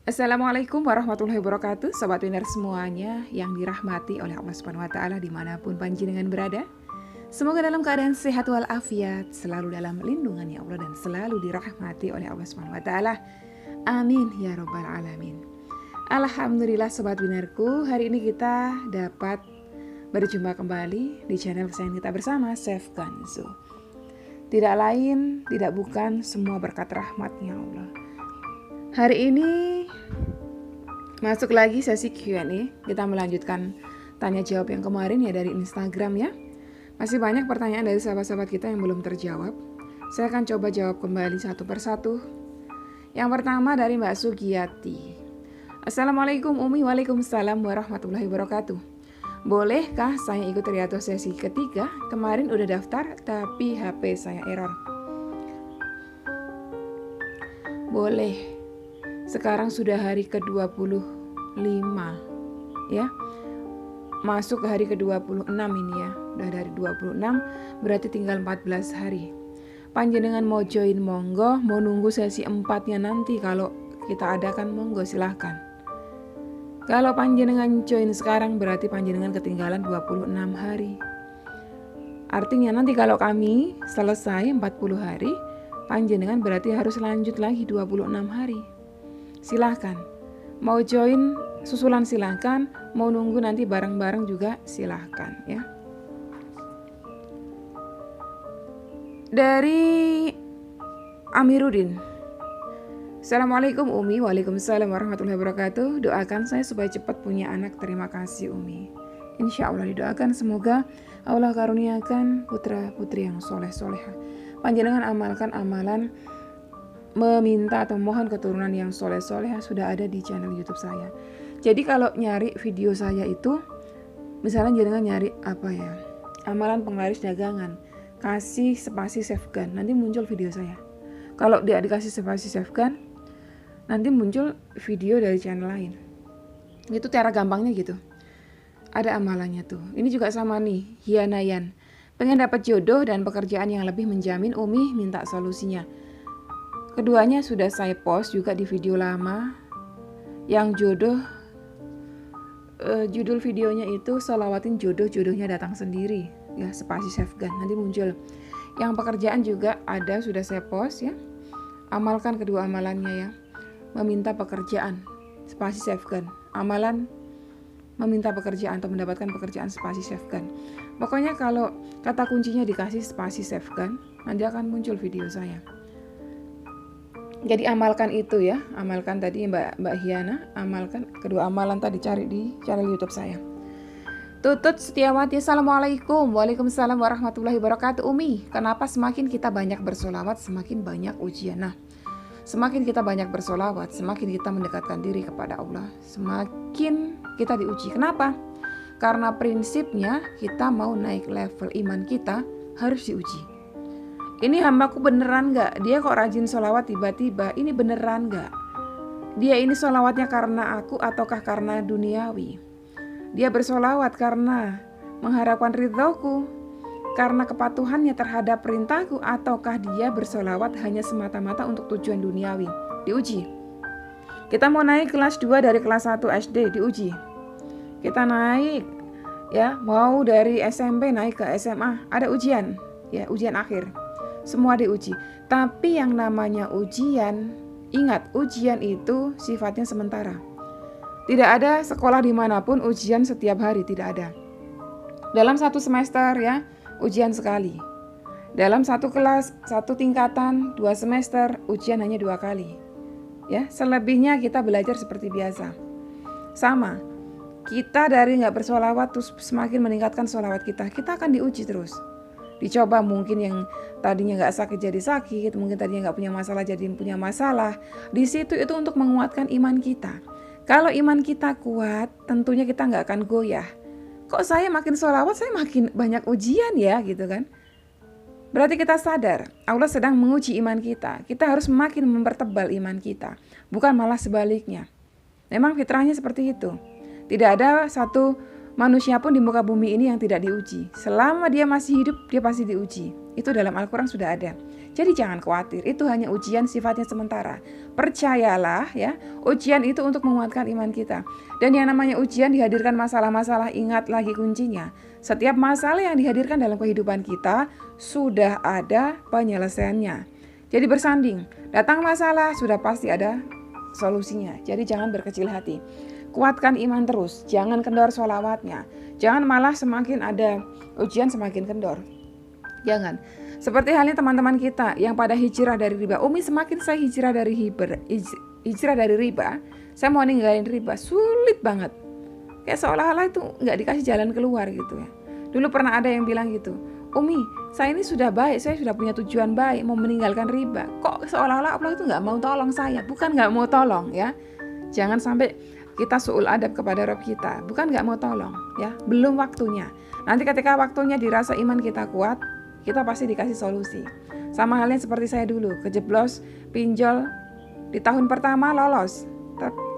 Assalamualaikum warahmatullahi wabarakatuh, Sobat Winner semuanya yang dirahmati oleh Allah Subhanahu wa Ta'ala dimanapun panjenengan berada. Semoga dalam keadaan sehat walafiat, selalu dalam lindungan ya Allah dan selalu dirahmati oleh Allah Subhanahu wa Ta'ala. Amin ya Rabbal Alamin. Alhamdulillah Sobat Winnerku, hari ini kita dapat berjumpa kembali di channel kesayangan kita bersama, Chef Ganzo. Tidak lain, tidak bukan, semua berkat rahmatnya Allah. Hari ini masuk lagi sesi Q&A. Kita melanjutkan tanya jawab yang kemarin ya dari Instagram ya. Masih banyak pertanyaan dari sahabat-sahabat kita yang belum terjawab. Saya akan coba jawab kembali satu persatu. Yang pertama dari Mbak Sugiyati. Assalamualaikum Umi. Waalaikumsalam warahmatullahi wabarakatuh. Bolehkah saya ikut Riyadhah sesi ketiga? Kemarin udah daftar tapi HP saya error. Boleh. Sekarang sudah hari ke-25 ya. Masuk ke hari ke-26 ini ya. Udah dari 26 berarti tinggal 14 hari. Panjenengan mau join monggo, mau nunggu sesi 4-nya nanti kalau kita adakan monggo silahkan. Kalau panjenengan join sekarang berarti panjenengan ketinggalan 26 hari. Artinya nanti kalau kami selesai 40 hari, panjenengan berarti harus lanjut lagi 26 hari. Silahkan, mau join susulan silahkan, mau nunggu nanti bareng-bareng juga silahkan ya. Dari Amiruddin. Assalamualaikum Umi. Waalaikumsalam warahmatullahi wabarakatuh. Doakan saya supaya cepat punya anak. Terima kasih Umi. Insya Allah didoakan semoga Allah karuniakan putra putri yang soleh-solehah. Panjenengan amalkan amalan meminta atau mohon keturunan yang soleh-soleh sudah ada di channel YouTube saya. Jadi kalau nyari video saya itu, misalnya jangan nyari apa ya, amalan penglaris dagangan, kasih spasi Chefgan, nanti muncul video saya. Kalau dia dikasih spasi Chefgan, nanti muncul video dari channel lain. Itu cara gampangnya gitu. Ada amalannya tuh. Ini juga sama nih, Hianayan. Pengen dapat jodoh dan pekerjaan yang lebih menjamin, Umi minta solusinya. Keduanya sudah saya post juga di video lama. Yang jodoh, judul videonya itu selawatin jodoh-jodohnya datang sendiri. Ya, spasi Chefgan, nanti muncul. Yang pekerjaan juga ada, sudah saya post ya. Amalkan kedua amalannya ya. Meminta pekerjaan, spasi Chefgan. Amalan meminta pekerjaan atau mendapatkan pekerjaan spasi Chefgan. Pokoknya kalau kata kuncinya dikasih spasi Chefgan, nanti akan muncul video saya. Jadi amalkan itu ya, amalkan tadi Mbak Hiana, amalkan kedua amalan tadi, cari di channel YouTube saya. Tutut Setiawati, Assalamualaikum. Waalaikumsalam warahmatullahi wabarakatuh. Umi, kenapa semakin kita banyak bersolawat semakin banyak ujian? Nah, semakin kita banyak bersolawat, semakin kita mendekatkan diri kepada Allah, semakin kita diuji. Kenapa? Karena prinsipnya kita mau naik level iman kita harus diuji. Ini hambaku beneran gak? Dia kok rajin sholawat tiba-tiba? Ini beneran gak? Dia ini sholawatnya karena aku ataukah karena duniawi? Dia bersolawat karena mengharapkan ridhoku, karena kepatuhannya terhadap perintahku, ataukah dia bersolawat hanya semata-mata untuk tujuan duniawi? Diuji. Kita mau naik kelas 2 dari kelas 1 SD, diuji. Kita naik ya, mau dari SMP naik ke SMA, ada ujian ya, ujian akhir. Semua diuji. Tapi yang namanya ujian, ingat ujian itu sifatnya sementara. Tidak ada sekolah dimanapun ujian setiap hari, tidak ada. Dalam satu semester ya, ujian sekali. Dalam satu kelas, satu tingkatan, 2 semester, ujian hanya 2 kali. Ya, selebihnya kita belajar seperti biasa. Sama, kita dari gak bersolawat terus semakin meningkatkan solawat kita akan diuji terus. Dicoba, mungkin yang tadinya nggak sakit jadi sakit, mungkin tadinya nggak punya masalah jadi punya masalah. Di situ itu untuk menguatkan iman kita. Kalau iman kita kuat, tentunya kita nggak akan goyah. Kok saya makin sholawat, saya makin banyak ujian ya gitu kan. Berarti kita sadar, Allah sedang menguji iman kita. Kita harus makin mempertebal iman kita, bukan malah sebaliknya. Memang fitrahnya seperti itu. Tidak ada satu manusia pun di muka bumi ini yang tidak diuji. Selama dia masih hidup, dia pasti diuji. Itu dalam Al-Quran sudah ada. Jadi jangan khawatir, itu hanya ujian sifatnya sementara. Percayalah ya, ujian itu untuk menguatkan iman kita. Dan yang namanya ujian dihadirkan masalah-masalah, ingat lagi kuncinya. Setiap masalah yang dihadirkan dalam kehidupan kita sudah ada penyelesaiannya. Jadi bersanding, datang masalah sudah pasti ada solusinya. Jadi jangan berkecil hati. Kuatkan iman terus, jangan kendor sholawatnya. Jangan malah semakin ada ujian semakin kendor. Jangan. Seperti halnya teman-teman kita yang pada hijrah dari riba. Umi, semakin saya hijrah dari riba, saya mau ninggalin riba, sulit banget. Kayak seolah-olah itu nggak dikasih jalan keluar gitu ya. Dulu pernah ada yang bilang gitu, Umi, saya ini sudah baik, saya sudah punya tujuan baik, mau meninggalkan riba. Kok seolah-olah Allah itu nggak mau tolong saya? Bukan nggak mau tolong ya. Jangan sampai kita su'ul adab kepada Rabb kita. Bukan nggak mau tolong ya, belum waktunya. Nanti ketika waktunya dirasa iman kita kuat, kita pasti dikasih solusi. Sama halnya seperti saya dulu, kejeblos pinjol di tahun pertama lolos.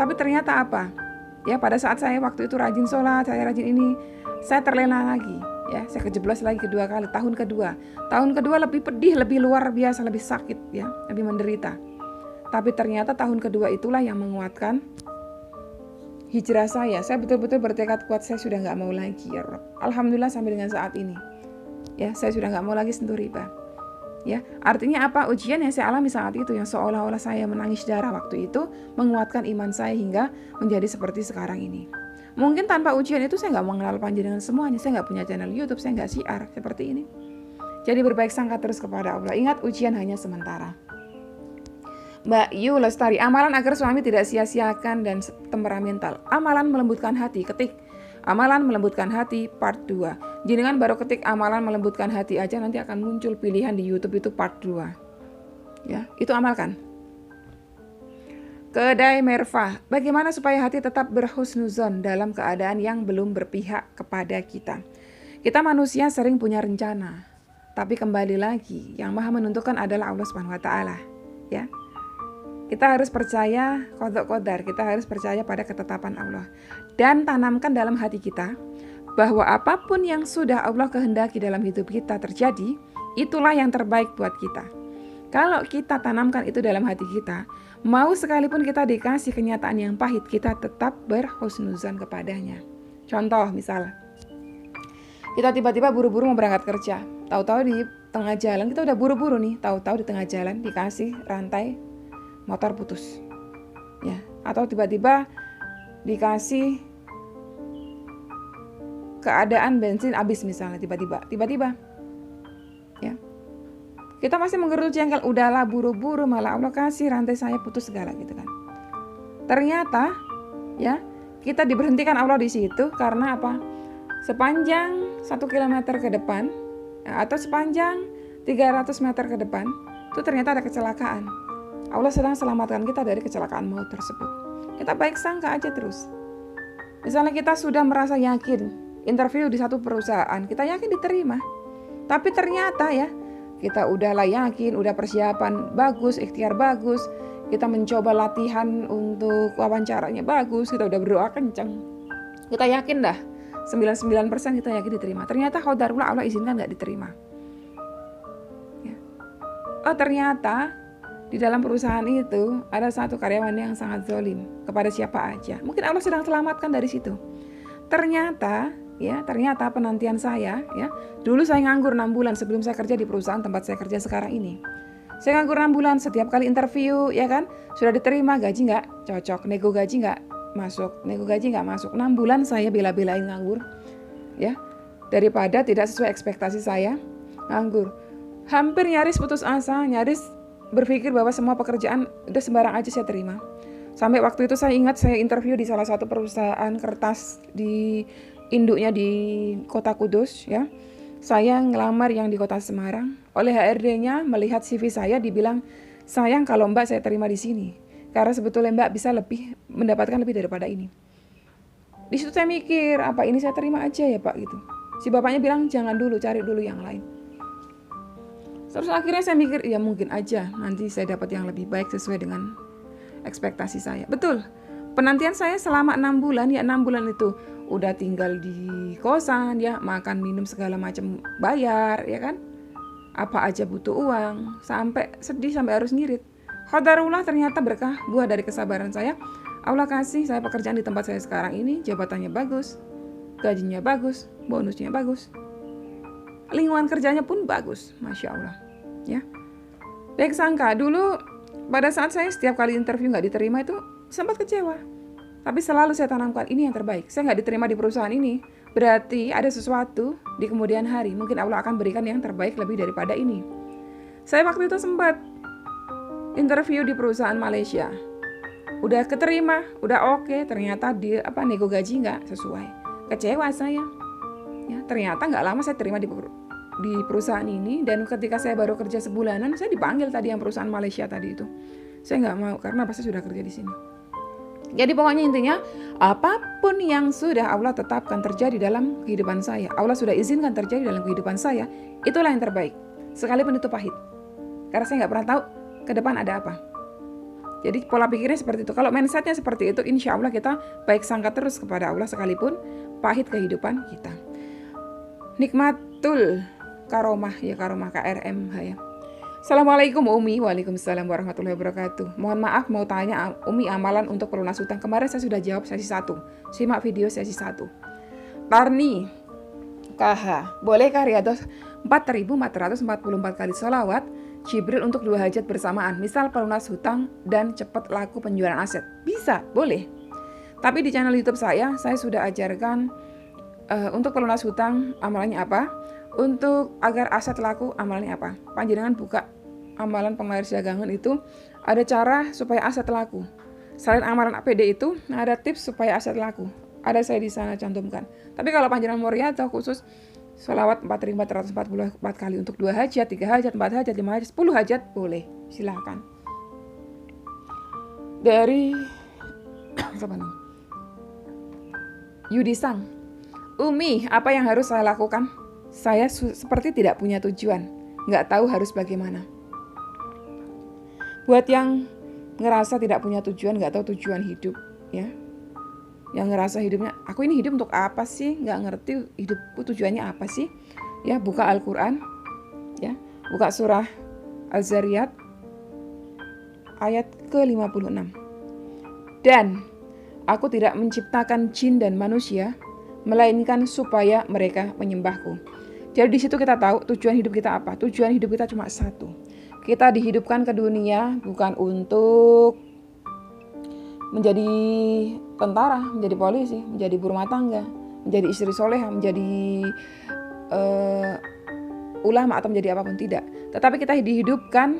Tapi ternyata apa? Ya, pada saat saya waktu itu rajin sholat, saya rajin ini, saya terlena lagi. Ya, saya kejeblos lagi kedua kali, tahun kedua. Tahun kedua lebih pedih, lebih luar biasa, lebih sakit ya, lebih menderita. Tapi ternyata tahun kedua itulah yang menguatkan hijrah saya. Saya betul-betul bertekad kuat, saya sudah nggak mau lagi ya Rabb. Alhamdulillah sampai dengan saat ini. Ya, saya sudah nggak mau lagi sentuh riba. Ya, artinya apa? Ujian yang saya alami saat itu yang seolah-olah saya menangis darah waktu itu menguatkan iman saya hingga menjadi seperti sekarang ini. Mungkin tanpa ujian itu saya nggak mengenal panjenengan semuanya, saya nggak punya channel YouTube, saya nggak syiar seperti ini. Jadi berbaik sangka terus kepada Allah. Ingat, ujian hanya sementara. Mbak Yu Lestari, amalan agar suami tidak sia-siakan dan temperamental. Amalan melembutkan hati, ketik amalan melembutkan hati part 2. Jenengan baru ketik amalan melembutkan hati aja, nanti akan muncul pilihan di YouTube itu part 2. Ya, itu amalkan. Kedai Merfah, bagaimana supaya hati tetap berhusnuzon dalam keadaan yang belum berpihak kepada kita? Kita manusia sering punya rencana, tapi kembali lagi yang Maha menentukan adalah Allah Subhanahu wa taala, ya. Kita harus percaya qada qadar, kita harus percaya pada ketetapan Allah. Dan tanamkan dalam hati kita bahwa apapun yang sudah Allah kehendaki dalam hidup kita terjadi, itulah yang terbaik buat kita. Kalau kita tanamkan itu dalam hati kita, mau sekalipun kita dikasih kenyataan yang pahit, kita tetap berhusnuzan kepadanya. Contoh misal, kita tiba-tiba buru-buru mau berangkat kerja, tahu-tahu di tengah jalan, kita udah buru-buru nih, tahu-tahu di tengah jalan dikasih rantai motor putus, ya, atau tiba-tiba dikasih keadaan bensin habis misalnya, tiba-tiba, ya, kita masih menggerutu jengkel, udahlah buru-buru, malah Allah kasih rantai saya putus segala gitu kan. Ternyata, ya, kita diberhentikan Allah di situ karena apa? Sepanjang 1 kilometer ke depan, ya, atau sepanjang 300 meter ke depan, itu ternyata ada kecelakaan. Allah sedang selamatkan kita dari kecelakaan maut tersebut. Kita baik sangka aja terus. Misalnya kita sudah merasa yakin interview di satu perusahaan, kita yakin diterima. Tapi ternyata ya, kita udahlah yakin, udah persiapan bagus, ikhtiar bagus, kita mencoba latihan untuk wawancaranya bagus, kita udah berdoa kenceng. Kita yakin dah, 99% kita yakin diterima. Ternyata qadarullah Allah izinkan gak diterima. Ya. Oh ternyata di dalam perusahaan itu ada satu karyawan yang sangat zalim kepada siapa aja. Mungkin Allah sedang selamatkan dari situ. Ternyata penantian saya, ya, dulu saya nganggur 6 bulan sebelum saya kerja di perusahaan tempat saya kerja sekarang ini. Saya nganggur 6 bulan, setiap kali interview, ya kan, sudah diterima, gaji nggak cocok, nego gaji nggak masuk. 6 bulan saya bela-belain nganggur, ya, daripada tidak sesuai ekspektasi saya nganggur. Hampir nyaris putus asa, nyaris berpikir bahwa semua pekerjaan udah sembarang aja saya terima. Sampai waktu itu saya ingat saya interview di salah satu perusahaan kertas di induknya di Kota Kudus, ya. Saya ngelamar yang di Kota Semarang. Oleh HRD-nya melihat CV saya dibilang, "Sayang kalau Mbak saya terima di sini. Karena sebetulnya Mbak bisa mendapatkan lebih daripada ini." Di situ saya mikir, apa ini saya terima aja ya Pak gitu. Si bapaknya bilang, "Jangan dulu, cari dulu yang lain." Terus akhirnya saya mikir, ya mungkin aja nanti saya dapat yang lebih baik sesuai dengan ekspektasi saya. Betul, penantian saya selama 6 bulan, ya 6 bulan itu udah tinggal di kosan ya, makan minum segala macam bayar ya kan, apa aja butuh uang, sampai sedih, sampai harus ngirit. Qadarullah, ternyata berkah buah dari kesabaran saya. Allah kasih saya pekerjaan di tempat saya sekarang ini, jabatannya bagus, gajinya bagus, bonusnya bagus, lingkungan kerjanya pun bagus, Masya Allah ya. Baik sangka, dulu pada saat saya setiap kali interview nggak diterima itu sempat kecewa. Tapi selalu saya tanamkan, ini yang terbaik. Saya nggak diterima di perusahaan ini, berarti ada sesuatu di kemudian hari. Mungkin Allah akan berikan yang terbaik lebih daripada ini. Saya waktu itu sempat interview di perusahaan Malaysia. Udah keterima, udah oke, ternyata nego gaji nggak sesuai. Kecewa saya. Ya, ternyata nggak lama saya terima di perusahaan ini, dan ketika saya baru kerja sebulanan, saya dipanggil tadi yang perusahaan Malaysia tadi itu. Saya nggak mau karena saya sudah kerja di sini. Jadi pokoknya intinya, apapun yang sudah Allah tetapkan terjadi dalam kehidupan saya, Allah sudah izinkan terjadi dalam kehidupan saya, itulah yang terbaik. Sekalipun itu pahit. Karena saya nggak pernah tahu ke depan ada apa. Jadi pola pikirnya seperti itu. Kalau mindsetnya seperti itu, insya Allah kita baik sangka terus kepada Allah sekalipun pahit kehidupan kita. Nikmatul karomah ya, karomah KRMH ya. Assalamualaikum Umi. Waalaikumsalam warahmatullahi wabarakatuh. Mohon maaf, mau tanya Umi amalan untuk pelunas hutang. Kemarin saya sudah jawab sesi 1. Simak video sesi 1. Tarni KH, bolehkah Riyadhah 4.444 kali sholawat Jibril untuk 2 hajat bersamaan, misal pelunas hutang dan cepat laku penjualan aset? Bisa, boleh. Tapi di channel YouTube saya sudah ajarkan untuk pelunas hutang amalannya apa, untuk agar aset laku amalannya apa. Panjenengan buka amalan pengaris dagangan itu, ada cara supaya aset laku. Selain amalan APD itu, ada tips supaya aset laku. Ada saya di sana cantumkan. Tapi kalau panjenengan mau Riyadhah khusus sholawat 4.444 kali untuk 2 hajat, 3 hajat, 4 hajat, 5 hajat, 10 hajat, boleh. Silahkan. Dari siapa nih? Yudi Sang. Umi, apa yang harus saya lakukan? Saya seperti tidak punya tujuan, nggak tahu harus bagaimana. Buat yang ngerasa tidak punya tujuan, nggak tahu tujuan hidup, ya, yang ngerasa hidupnya, aku ini hidup untuk apa sih? Nggak ngerti hidupku tujuannya apa sih? Ya, buka Al-Quran, ya, buka surah Al-Zariyat ayat ke-56. Dan aku tidak menciptakan jin dan manusia, melainkan supaya mereka menyembahku. Jadi di situ kita tahu tujuan hidup kita apa. Tujuan hidup kita cuma satu. Kita dihidupkan ke dunia bukan untuk menjadi tentara, menjadi polisi, menjadi ibu rumah tangga, menjadi istri soleha, menjadi ulama atau menjadi apapun, tidak. Tetapi kita dihidupkan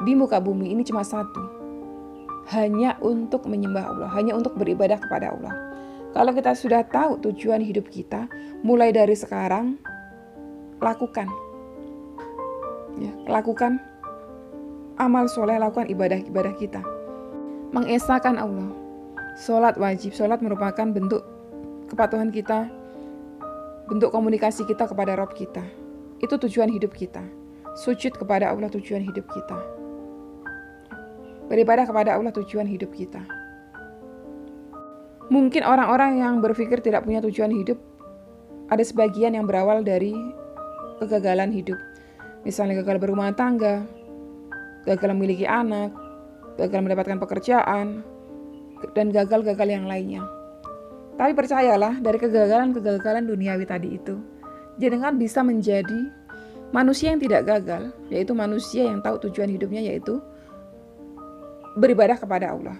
di muka bumi ini cuma satu. Hanya untuk menyembah Allah, hanya untuk beribadah kepada Allah. Kalau kita sudah tahu tujuan hidup kita, mulai dari sekarang lakukan, ya, lakukan amal soleh, lakukan ibadah-ibadah kita, mengesahkan Allah. Sholat wajib, sholat merupakan bentuk kepatuhan kita, bentuk komunikasi kita kepada Rabb kita. Itu tujuan hidup kita. Sujud kepada Allah tujuan hidup kita. Beribadah kepada Allah tujuan hidup kita. Mungkin orang-orang yang berpikir tidak punya tujuan hidup, ada sebagian yang berawal dari kegagalan hidup. Misalnya gagal berumah tangga, gagal memiliki anak, gagal mendapatkan pekerjaan, dan gagal-gagal yang lainnya. Tapi percayalah, dari kegagalan-kegagalan duniawi tadi itu, jenengan bisa menjadi manusia yang tidak gagal, yaitu manusia yang tahu tujuan hidupnya, yaitu beribadah kepada Allah.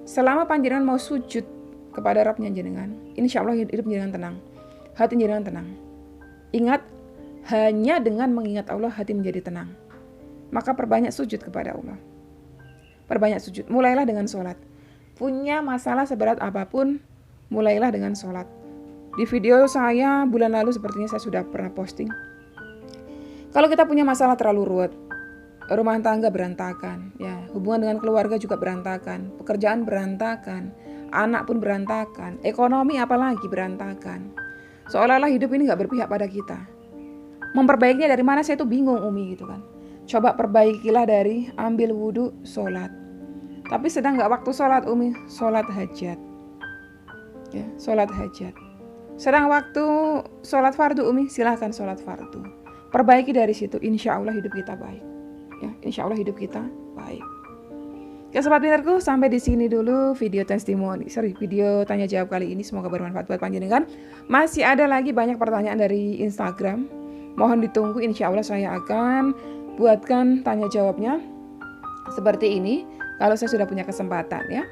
Selama panjenengan mau sujud kepada Rabbnya jenengan, insya Allah hidup jenengan tenang, hati jenengan tenang. Ingat, hanya dengan mengingat Allah hati menjadi tenang. Maka perbanyak sujud kepada Allah. Perbanyak sujud. Mulailah dengan sholat. Punya masalah seberat apapun, mulailah dengan sholat. Di video saya bulan lalu sepertinya saya sudah pernah posting. Kalau kita punya masalah terlalu ruwet, rumah tangga berantakan, ya, hubungan dengan keluarga juga berantakan, pekerjaan berantakan, anak pun berantakan, ekonomi apalagi berantakan. Seolah-olah hidup ini gak berpihak pada kita. Memperbaikinya dari mana saya tuh bingung Umi gitu kan. Coba perbaikilah dari ambil wudhu, sholat. Tapi sedang gak waktu sholat Umi, sholat hajat. ya, sholat hajat. Sedang waktu sholat fardu Umi, silahkan sholat fardu. Perbaiki dari situ, insya Allah hidup kita baik. Ya, insya Allah hidup kita baik. Ya sobat pinterku, sampai di sini dulu video video tanya jawab kali ini. Semoga bermanfaat buat panjenengan. Masih ada lagi banyak pertanyaan dari Instagram. Mohon ditunggu, insya Allah saya akan buatkan tanya jawabnya seperti ini kalau saya sudah punya kesempatan ya.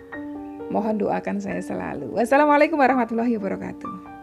Mohon doakan saya selalu. Wassalamualaikum warahmatullahi wabarakatuh.